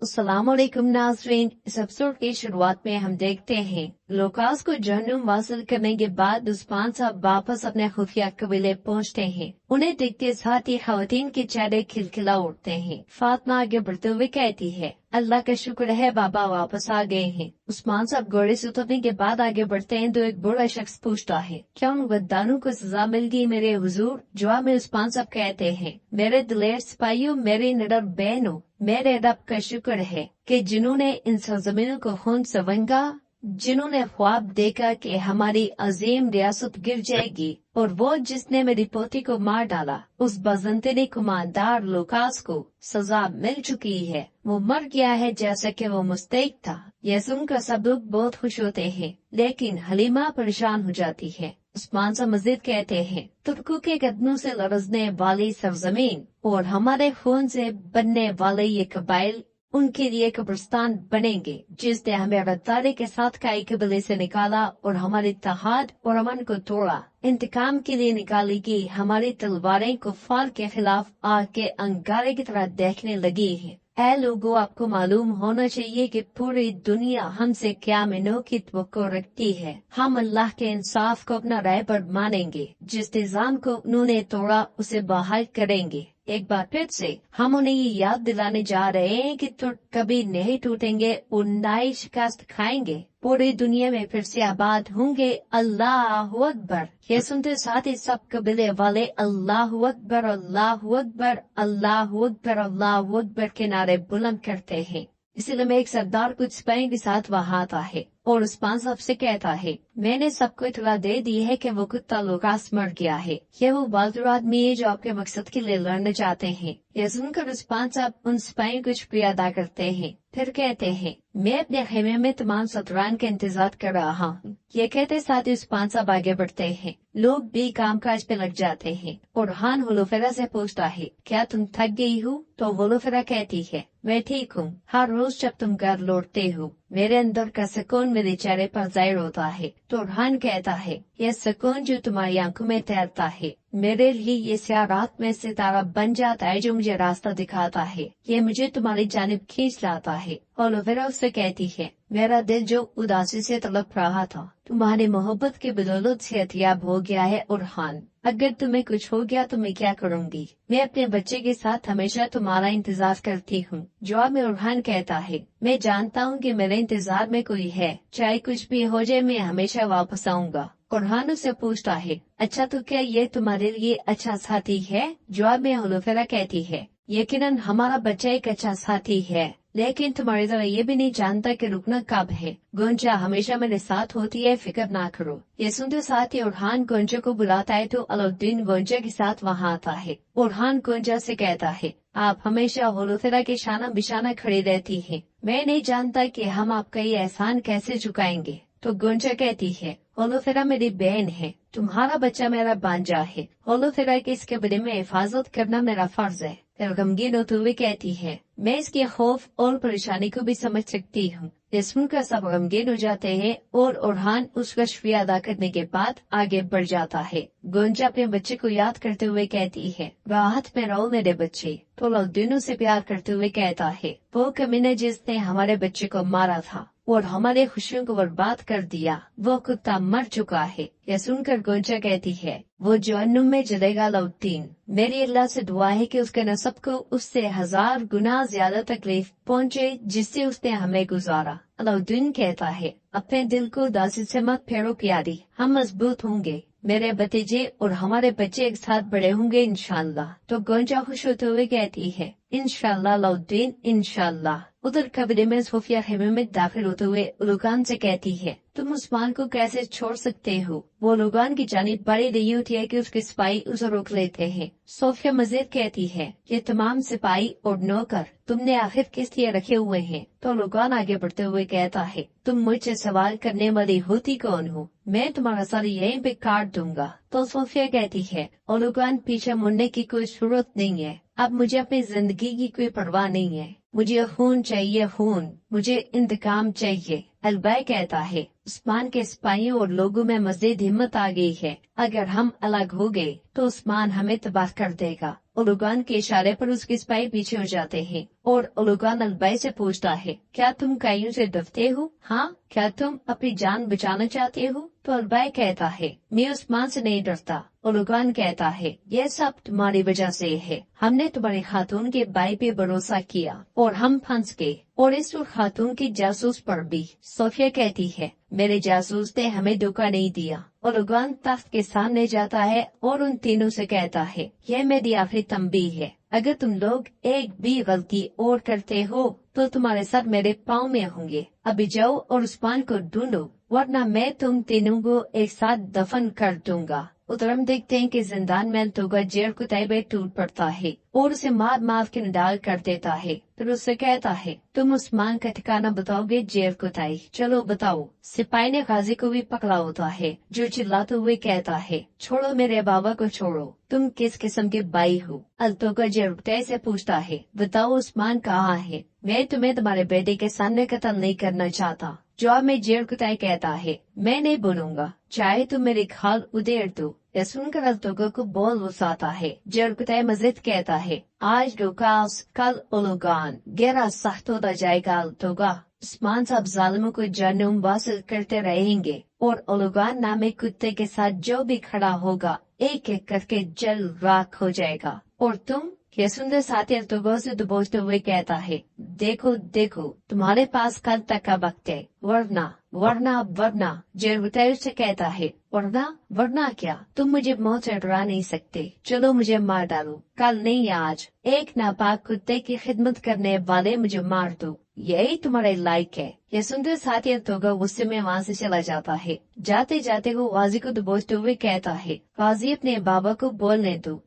अस्सलामुअलैकुम नाज़रीन, इस एपिसोड की शुरुआत में हम देखते हैं लूकास को जहन्नुम वासिल करने के बाद उस्मान साहब वापस अपने खुफिया कबीले पहुंचते हैं। उन्हें देखते साथ ही खवातीन के चेहरे खिलखिला उठते हैं। फातिमा आगे बढ़ते हुए कहती है, अल्लाह का शुक्र है बाबा वापस आ गए हैं। उस्मान साहब घोड़े से उतरने के बाद आगे बढ़ते हैं तो एक बूढ़ा शख्स पूछता है, क्या उन गद्दारों को सजा मिल गई मेरे हुजूर? जवाब में उस्मान साहब कहते हैं, मेरे दिलेर सिपाहियों, मेरे निडर बहनों, मेरे रब का शुक्र है कि जिन्होंने इन सरजमीनों को खून से रंगा, जिन्होंने ख्वाब देखा कि हमारी अजीम रियासत गिर जाएगी और वो जिसने मेरी पोती को मार डाला, उस बजंतरी कुमारदार लूकास को सजा मिल चुकी है। वो मर गया है जैसा कि वो मुस्तैक था। यह सुनकर सब लोग बहुत खुश होते हैं, लेकिन हलीमा परेशान हो जाती है। उस्मान साहब मजीद कहते हैं, तुर्कों के कदमों से लरजने वाली सरजमीन और हमारे खून से बनने वाले ये कबाइल उनके लिए कब्रिस्तान बनेंगे, जिसने हमें रद्दारी के साथ कई कबीले से निकाला और हमारे इत्तेहाद और अमन को तोड़ा। इंतकाम के लिए निकाली गई हमारी तलवारें कुफ्फार के खिलाफ आग के अंगारे की तरह देखने लगी है। ऐ लोगों, आपको मालूम होना चाहिए कि पूरी दुनिया हमसे क़यामतों की तवक्को रखती है। हम अल्लाह के इंसाफ को अपना रहबर मानेंगे। जिस निजाम को उन्होंने तोड़ा उसे बहाल करेंगे। एक बार फिर से हम उन्हें ये याद दिलाने जा रहे हैं कि तुर्क कभी नहीं टूटेंगे और नई शिकस्त खाएंगे। पूरी दुनिया में फिर से आबाद होंगे। अल्लाहु अकबर। ये सुनते साथ ही सब कबीले वाले अल्लाहु अकबर, अल्लाहु अकबर, अल्लाहु अकबर, अल्लाहु अकबर के नारे बुलंद करते हैं। इसीलिए में एक सरदार कुछ सिपाहियों के साथ वहाँ आता है और उस्मान साहब से कहता है, मैंने सबको इत्तला दे दी है कि वो कुत्ता लूकास मर गया है। ये वो बहादुर आदमी है जो आपके मकसद के लिए लड़ना चाहते हैं। यह सुनकर उस्मान साहब उन सिपाहियों को शुक्रिया अदा करते हैं। फिर कहते हैं, मैं अपने खेमे में तमाम सतरान का इंतजार कर रहा हूँ। ये कहते साथ ही उस्मान साहब आगे बढ़ते हैं। लोग भी कामकाज पे लग जाते हैं और हान हुलूफेरा से पूछता है, क्या तुम थक गई हो? तो हुलूफेरा कहती है, मैं ठीक हूँ। हर रोज जब तुम घर लौटते हो मेरे अंदर का सुकून मेरे चेहरे पर जाहिर होता है। तो हान कहता है, यह सुकून जो तुम्हारी आंखों में तैरता है मेरे लिए ये स्याह रात में सितारा बन जाता है जो मुझे रास्ता दिखाता है। ये मुझे तुम्हारी जानिब खींच लाता है। और फिर उससे कहती है, मेरा दिल जो उदासी से तड़प रहा था तुम्हारी मोहब्बत के बदौलत से हथियाब हो गया है। और हान, अगर तुम्हें कुछ हो गया तो मैं क्या करूँगी? मैं अपने बच्चे के साथ हमेशा तुम्हारा इंतजार करती हूँ। जवाब में उरहान कहता है, मैं जानता हूँ कि मेरे इंतजार में कोई है। चाहे कुछ भी हो जाए मैं हमेशा वापस आऊँगा। कुरहान उससे पूछता है, अच्छा तो क्या ये तुम्हारे लिए अच्छा साथी है? जवाब में हुलूफेरा कहती है, यकीनन हमारा बच्चा एक अच्छा साथी है, लेकिन तुम्हारी तरह ये भी नहीं जानता कि रुकना कब है। गुंजा हमेशा मेरे साथ होती है, फिक्र ना करो। ये सुनते साथ ही उरहान गुंजा को बुलाता है तो अलाउद्दीन गुंजा के साथ वहाँ आता है। उरहान गुंजा से कहता है, आप हमेशा हुलूफेरा के शाना बिशाना खड़ी रहती हैं। मैं नहीं जानता कि हम आपका ये एहसान कैसे चुकाएंगे। तो गुंजा कहती है, हुलूफेरा मेरी बहन है, तुम्हारा बच्चा मेरा बांजा है। हुलूफेरा के इसके बारे में हिफाजत करना मेरा फर्ज है। फिर गमगीन होते हुए कहती है, मैं इसके खौफ और परेशानी को भी समझ सकती हूँ। ये सुनकर सब गमगीन हो जाते हैं और उरहान उसका शुक्रिया अदा करने के बाद आगे बढ़ जाता है। गुंजा अपने बच्चे को याद करते हुए कहती है, राहत में रहो मेरे बच्चे। तो अलाउद्दीन से प्यार करते हुए कहता है, वो कमीना जिसने हमारे बच्चे को मारा था और हमारे खुशियों को बर्बाद कर दिया, वो कुत्ता मर चुका है। यह सुनकर गुंजा कहती है, वो जहन्नुम में जलेगा अलाउद्दीन। मेरी अल्लाह से दुआ है कि उसके नसब को उससे 1000 गुना ज्यादा तकलीफ पहुँचे जिससे उसने हमें गुजारा। अलाउद्दीन कहता है, अपने दिल को उदासी से मत फेरो प्यारी, हम मजबूत होंगे। मेरे भतीजे और हमारे बच्चे एक साथ बड़े होंगे इंशाल्लाह। तो गुंजा खुश होते हुए कहती है, इंशाल्लाह अलाउद्दीन, इंशाल्लाह। उधर कबीले में सोफिया खेमे में दाखिल होते हुए लुगान से कहती है, तुम उस्मान को कैसे छोड़ सकते हो? वो लुगान की जानिब बढ़ी रही होती है कि उसके सिपाही उसे रोक लेते हैं। सोफिया मजीद कहती है, ये तमाम सिपाही और नौकर तुमने आखिर किस लिए रखे हुए हैं? तो लुगान आगे बढ़ते हुए कहता है, तुम मुझसे सवाल करने वाली होती कौन हो? मैं तुम्हारा सर यहीं पे काट दूंगा। तो सोफिया कहती है, और लुगान पीछे मुड़ने की कोई जरूरत नहीं है। अब मुझे अपनी जिंदगी की कोई परवाह नहीं है। मुझे खून चाहिए, खून। मुझे इंतकाम चाहिए। अलबाई कहता है, उस्मान के सिपाहियों और लोगों में मजीद हिम्मत आ गई है। अगर हम अलग हो गए तो उस्मान हमें तबाह कर देगा। और लुगान के इशारे पर उसके सिपाही पीछे हो जाते हैं और उलुगान अलबाई से पूछता है, क्या तुम काइयों से डरते हो? हाँ, क्या तुम अपनी जान बचाना चाहते हो? तो अलबाई कहता है, मैं उस्मान से नहीं डरता। उलुगान कहता है, यह सब तुम्हारी वजह से है। हमने तुम्हारे खातून के भाई पे भरोसा किया और हम फंस गए, और इस खातून की जासूस पर भी। सोफिया कहती है, मेरे जासूस ने हमें धोखा नहीं दिया। उलुगान तख्त के सामने जाता है और उन तीनों से कहता है, यह मेरी आखिरी तंबीह है। अगर तुम लोग एक भी गलती और करते हो तो तुम्हारे सर मेरे पाँव में होंगे। अभी जाओ और उस्मान को ढूंढो, वरना मैं तुम तीनों को एक साथ दफन कर दूंगा। उधर हम देखते हैं कि जिंदान में तोगा जेर कुतैबे टूट पड़ता है और उसे मार मार के निडाल कर देता है। फिर उससे कहता है, तुम उस्मान का ठिकाना बताओगे जेर कुताई? चलो बताओ। सिपाही ने गाजी को भी पकड़ा होता है, जो चिल्लाते हुए कहता है, छोड़ो मेरे बाबा को छोड़ो, तुम किस किस्म के भाई हो? अलतोगा जेर कुताई से पूछता है, बताओ उस्मान कहाँ है? मैं तुम्हें तुम्हारे बेटे के सामने कत्ल नहीं करना चाहता। जवाब में जेर कुताई कहता है, मैं नहीं बोलूंगा, चाहे तुम मेरे खाल उधेड़ दो। यह सुनकर अलतोगा को बोल गुस्साता है। जेर कुताई मजीद कहता है, आज लुकास कल उलुगान, गहरा सख्त होता जाएगा अलतोगा। उस्मान साहब जालिमों को जहन्नुम वासिल करते रहेंगे और उलुगान नामे कुत्ते के साथ जो भी खड़ा होगा एक एक करके जल राख हो जाएगा। और तुम? यह सुंदर साथी अलतोगा से दबोचते हुए कहता है, देखो देखो, तुम्हारे पास कल तक का वक्त है, वरना वरना वरना। जेर कुताई से कहता है, वरना वरना क्या? तुम मुझे मौत से डरा नहीं सकते, चलो मुझे मार डालो, कल नहीं आज। एक नापाक कुत्ते की खिदमत करने वाले मुझे मार दो, यही तुम्हारे लायक है। यह सुंदर साथी अलतोगा गुस्से में वहाँ से चला जाता है। जाते जाते वो गाजी को दबोचते हुए कहता है, गाजी अपने बाबा को बोलने दो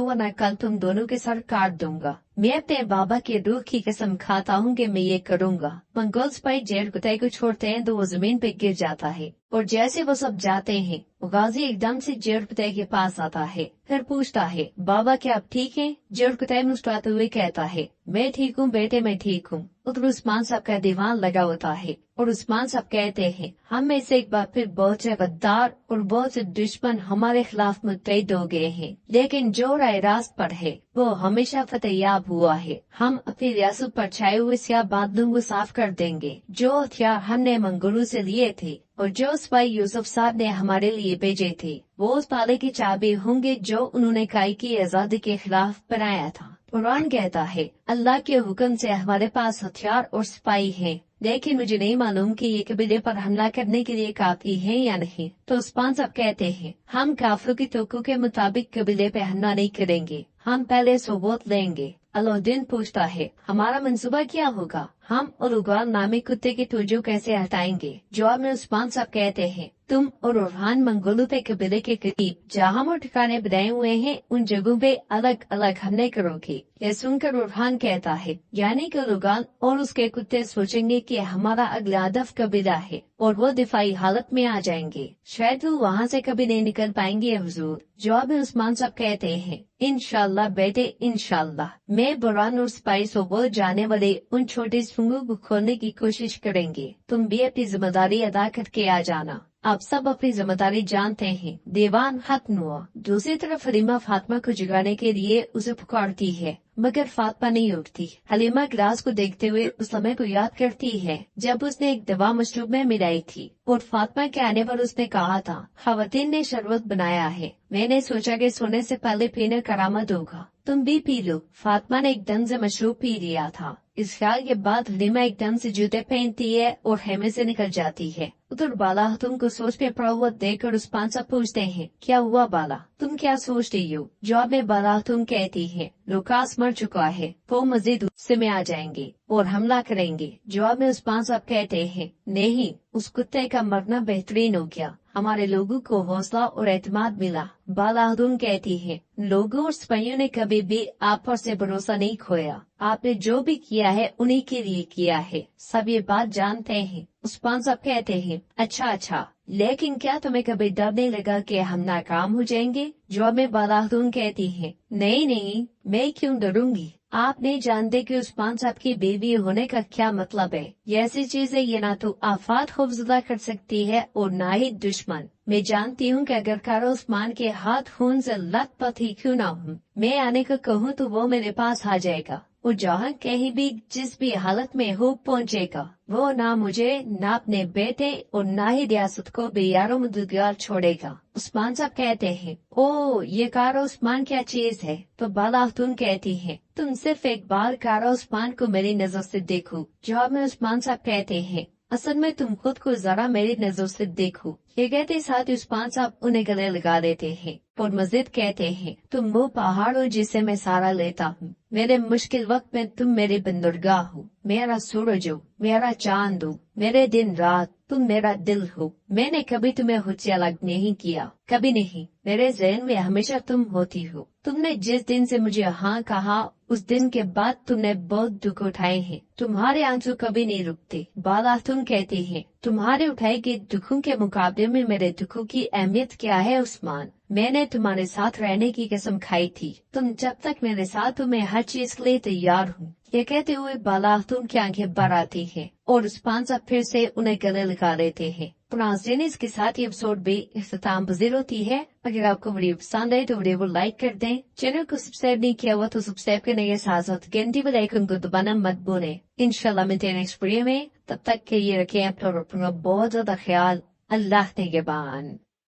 वरना कल तुम दोनों के सर काट दूंगा। मैं अपने बाबा की रूह की कसम खाता हूँ कि मैं ये करूँगा। मंगोल सिपाही जेर कुताई को छोड़ते हैं तो वो जमीन पे गिर जाता है, और जैसे वो सब जाते हैं गाजी एकदम से जेर कुताई के पास आता है। फिर पूछता है, बाबा क्या आप ठीक हैं? जेर कुताई मुस्कुराते हुए कहता है, मैं ठीक हूँ बेटे, मैं ठीक हूँ। उधर उस्मान साहब का दीवान लगा होता है और उस्मान साहब कहते हैं, हम में से एक बार फिर बहुत से गद्दार और बहुत से दुश्मन हमारे खिलाफ मुत्तहिद हो गए हैं, लेकिन जो राय रास्त पर है वो हमेशा फतेहयाब हुआ है। हम अपनी रियासत पर छाए हुए स्याह बादलों को साफ कर देंगे। जो हथियार हमने मंगोलों से लिए थे और जो सिपाही यूसुफ साहब ने हमारे लिए भेजे थे, वो उस ताले की चाबी होंगे जो उन्होंने काई की आजादी के खिलाफ बनाया था। कुरान कहता है, अल्लाह के हुक्म से हमारे पास हथियार और सिपाही हैं, लेकिन मुझे नहीं मालूम कि ये कबीले पर हमला करने के लिए काफी है या नहीं। तो उस्मान साहब कहते हैं, हम काफिरों की तोक़ों के मुताबिक कबीले पे हमला नहीं करेंगे, हम पहले सोबत लेंगे। अलाउद्दीन पूछता है, हमारा मंसूबा क्या होगा? हम उलुगान नामी कुत्ते की तवज्जो कैसे हटाएंगे? जवाब में उस्मान साहब कहते हैं, तुम और उर्हान मंगोलों पे कबीले के करीब जहाँ वो ठिकाने बनाए हुए हैं उन जगहों पे अलग अलग हमले करोगे। यह सुनकर उर्हान कहता है, यानी कि उलुगान और उसके कुत्ते सोचेंगे कि हमारा अगला हदफ कबीला है और वो दिफाई हालत में आ जाएंगे। शायद वो वहाँ से कभी नहीं निकल पाएंगे हुजूर। जवाब में उस्मान साहब कहते हैं, इंशाल्लाह बेटे इंशाल्लाह, मैं बुरान और सिपाही सोबत जाने वाले उन छोटे सुंगों को खोलने की कोशिश करेंगे। तुम भी अपनी जिम्मेदारी अदा करके आ जाना। आप सब अपनी जिम्मेदारी जानते हैं। दीवान खत्म हुआ। दूसरी तरफ हलीमा फातिमा को जगाने के लिए उसे पुकारती है, मगर फातिमा नहीं उठती। हलीमा गिलास को देखते हुए उस समय को याद करती है जब उसने एक दवा मशरूब में मिलाई थी और फातिमा के आने पर उसने कहा था, खवातीन ने शरबत बनाया है, मैंने सोचा कि सोने से पहले पीने करामत होगा, तुम भी पी लो। फातिमा ने एकदम से मशरूब पी लिया था। इस ख्याल के बाद हलीमा एकदम से जूते पहनती है और खेमे से निकल जाती है। उधर बाला तुम को सोच में पड़ा हुआ देखकर उस्मान साहब पूछते हैं, क्या हुआ बाला, तुम क्या सोच रही हो? जवाब में बाला तुम कहती है, लुकास मर चुका है, वो मजीद गुस्से में आ जाएंगे और हमला करेंगे। जवाब में उस्मान साहब कहते हैं, नहीं, उस कुत्ते का मरना बेहतरीन हो गया, हमारे लोगों को हौसला और एतमाद मिला। बालाहदुम कहती है, लोगों और सिपाहियों ने कभी भी आप पर से भरोसा नहीं खोया, आपने जो भी किया है उन्हीं के लिए किया है, सब ये बात जानते हैं। उस्मान साहब कहते हैं, अच्छा, लेकिन क्या तुम्हें कभी डर नहीं लगा कि हम नाकाम हो जाएंगे? जवाब में बालाहदुम कहती है, नहीं, मैं क्यों डरूंगी, आप नहीं जानते कि उस्मान साहब की बेबी होने का क्या मतलब है। ये ऐसी चीज है, ये ना तो आफात खौफजदा कर सकती है और ना ही दुश्मन। मैं जानती हूँ कि अगर कारो उस्मान के हाथ खून से लथपथ ही क्यों ना हूँ, मैं आने को कहूँ तो वो मेरे पास आ जाएगा। वो जहाँ कहीं भी जिस भी हालत में हो पहुँचेगा। वो ना मुझे ना अपने बेटे और ना ही रियासत को बेयारो मददगार छोड़ेगा। उस्मान साहब कहते हैं, ओ ये कारो उस्मान क्या चीज है? तो बाला खातून कहती है, तुम सिर्फ एक बार कारो उस्मान को मेरी नजर से देखो। जवाब में उस्मान साहब कहते हैं, असल में तुम खुद को जरा मेरी नजर से देखो। ये कहते साथ ही उस्मान साहब उन्हें गले लगा देते हैं और मजीद कहते हैं, तुम वो पहाड़ हो जिसे मैं सहारा लेता हूँ। मेरे मुश्किल वक्त में तुम मेरी बंदरगाह हो, मेरा सूरज हो, मेरा चांद हो, मेरे दिन रात तुम मेरा दिल हो। मैंने कभी तुम्हें खुद से अलग नहीं किया, कभी नहीं। मेरे ज़हन में हमेशा तुम होती हो। तुमने जिस दिन से मुझे हाँ कहा उस दिन के बाद तुमने बहुत दुख उठाए हैं। तुम्हारे आंसू कभी नहीं रुकते। बाला तुम कहती है, तुम्हारे उठाए गए दुखों के मुकाबले में मेरे दुखों की अहमियत क्या है उस्मान? मैंने तुम्हारे साथ रहने की कसम खाई थी। तुम जब तक मेरे साथ हो मैं हर चीज के लिए तैयार हूँ। ये कहते हुए बाला तुम की आंखें भर आती है और उस्मान साहब फिर से उन्हें गले लगा लेते हैं। नाज़रीन, इसके साथ ही एपिसोड भी इख्तिताम पजीर होती है। अगर आपको वीडियो पसंद आए तो वीडियो को लाइक कर दें। चैनल को सब्सक्राइब नहीं किया हुआ तो सब्सक्राइब करने के साथ साथ घंटी बेल आइकन को दबाना मत भूलें। इंशाल्लाह मिलते हैं नेक्स्ट वीडियो में। तब तक के लिए रखें अपना बहुत ज्यादा ख्याल। अल्लाह निगहबान।